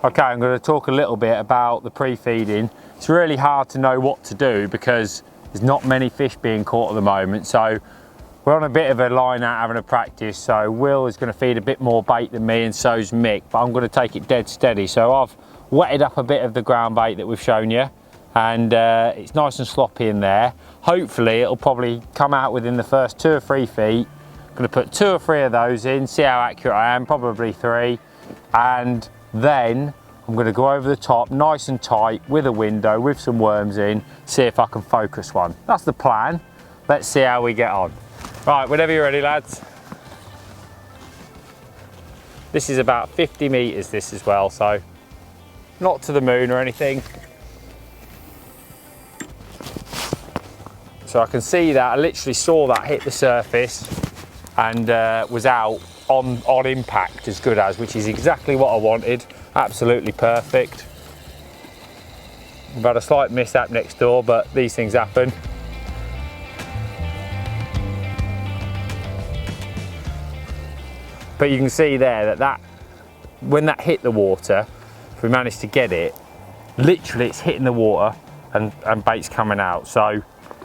Okay, I'm going to talk a little bit about the pre-feeding. It's really hard to know what to do because there's not many fish being caught at the moment. So we're on a bit of a line out having a practice. So Will is going to feed a bit more bait than me and so's Mick, but I'm going to take it dead steady. So I've wetted up a bit of the ground bait that we've shown you, and it's nice and sloppy in there. Hopefully it'll probably come out within the first 2 or 3 feet. I'm going to put 2 or 3 of those in, see how accurate I am, probably 3, and then I'm going to go over the top nice and tight with a window with some worms in, see if I can focus one. That's the plan. Let's see how we get on. Right, whenever you're ready, lads. This is about 50 metres this as well, so not to the moon or anything. So I can see that, I literally saw that hit the surface and was out on impact as good as, which is exactly what I wanted. Absolutely perfect. We've had a slight mishap next door, but these things happen. But you can see there that when that hit the water, if we managed to get it, literally it's hitting the water and bait's coming out. So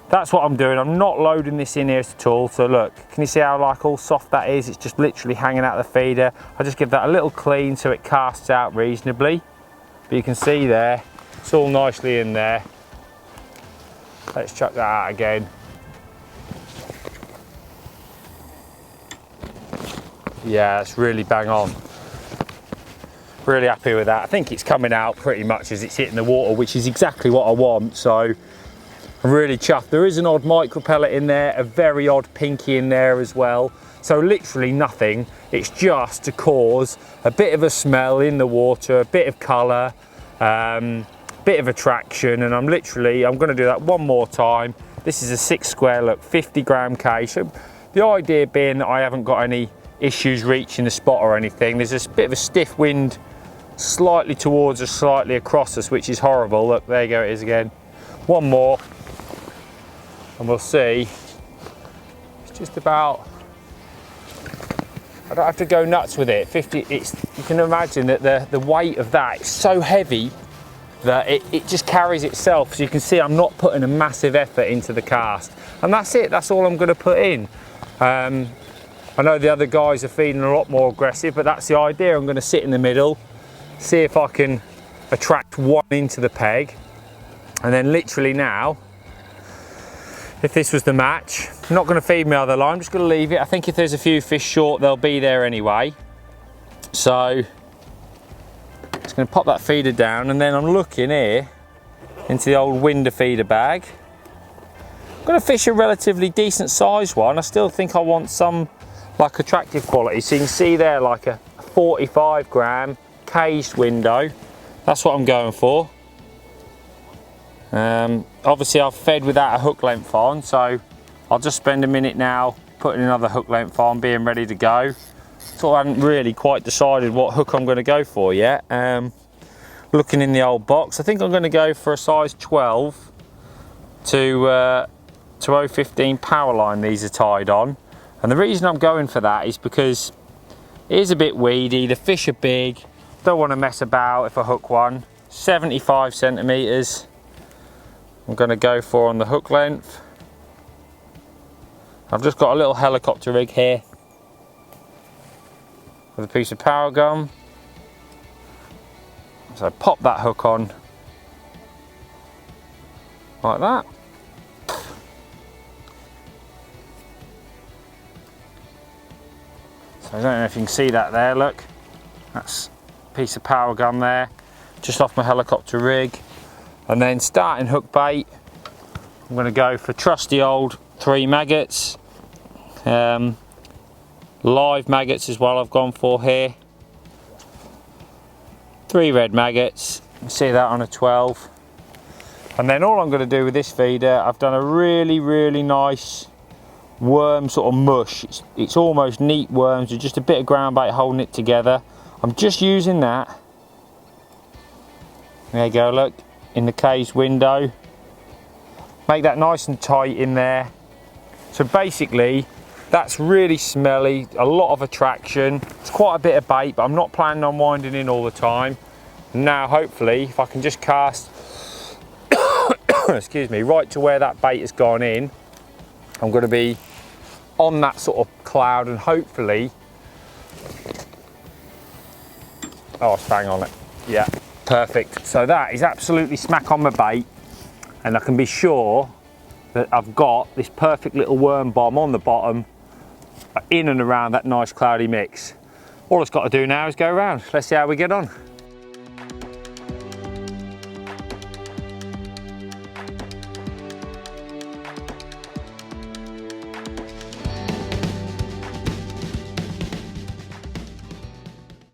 that's what I'm doing. I'm not loading this in here at all. So look, can you see how like all soft that is? It's just literally hanging out the feeder. I just give that a little clean so it casts out reasonably. But you can see there, it's all nicely in there. Let's chuck that out again. Yeah, that's really bang on. Really happy with that. I think it's coming out pretty much as it's hitting the water, which is exactly what I want. So I'm really chuffed. There is an odd micro pellet in there, a very odd pinky in there as well. So literally nothing. It's just to cause a bit of a smell in the water, a bit of colour, bit of attraction. And I'm going to do that one more time. This is a 6 square, look, 50 gram cage. So the idea being that I haven't got any issues reaching the spot or anything. There's a bit of a stiff wind slightly towards us, slightly across us, which is horrible. Look, there you go, it is again. One more. And we'll see. It's just about, I don't have to go nuts with it. 50, you can imagine that the weight of that is so heavy that it just carries itself. So you can see I'm not putting a massive effort into the cast. And that's it, that's all I'm going to put in. I know the other guys are feeding a lot more aggressive, but that's the idea. I'm going to sit in the middle, see if I can attract one into the peg. And then literally now, if this was the match, I'm not going to feed my other line, I'm just going to leave it. I think if there's a few fish short, they'll be there anyway. So, just going to pop that feeder down, and then I'm looking here into the old window feeder bag. I'm going to fish a relatively decent sized one. I still think I want some like attractive quality. So you can see there like a 45 gram caged window. That's what I'm going for. Obviously I've fed without a hook length on, so I'll just spend a minute now putting another hook length on, being ready to go. So I haven't really quite decided what hook I'm going to go for yet. Looking in the old box, I think I'm going to go for a size 12 to 015 power line. These are tied on, and the reason I'm going for that is because it is a bit weedy, the fish are big, don't want to mess about if I hook one. 75 centimeters I'm going to go for on the hook length. I've just got a little helicopter rig here with a piece of power gum, so pop that hook on like that. So I don't know if you can see that there, look, that's a piece of power gum there, just off my helicopter rig. And then starting hook bait, I'm going to go for trusty old 3 maggots, live maggots as well I've gone for here, 3 red maggots, you see that on a 12. And then all I'm going to do with this feeder, I've done a really nice worm sort of mush. It's almost neat worms with just a bit of ground bait holding it together. I'm just using that. There you go, look, in the cage window. Make that nice and tight in there. So basically, that's really smelly, a lot of attraction. It's quite a bit of bait, but I'm not planning on winding in all the time. Now hopefully if I can just cast excuse me, right to where that bait has gone in, I'm going to be on that sort of cloud, and hopefully, oh, it's bang on it, yeah, perfect. So that is absolutely smack on my bait, and I can be sure that I've got this perfect little worm bomb on the bottom in and around that nice cloudy mix. All it's got to do now is go around. Let's see how we get on.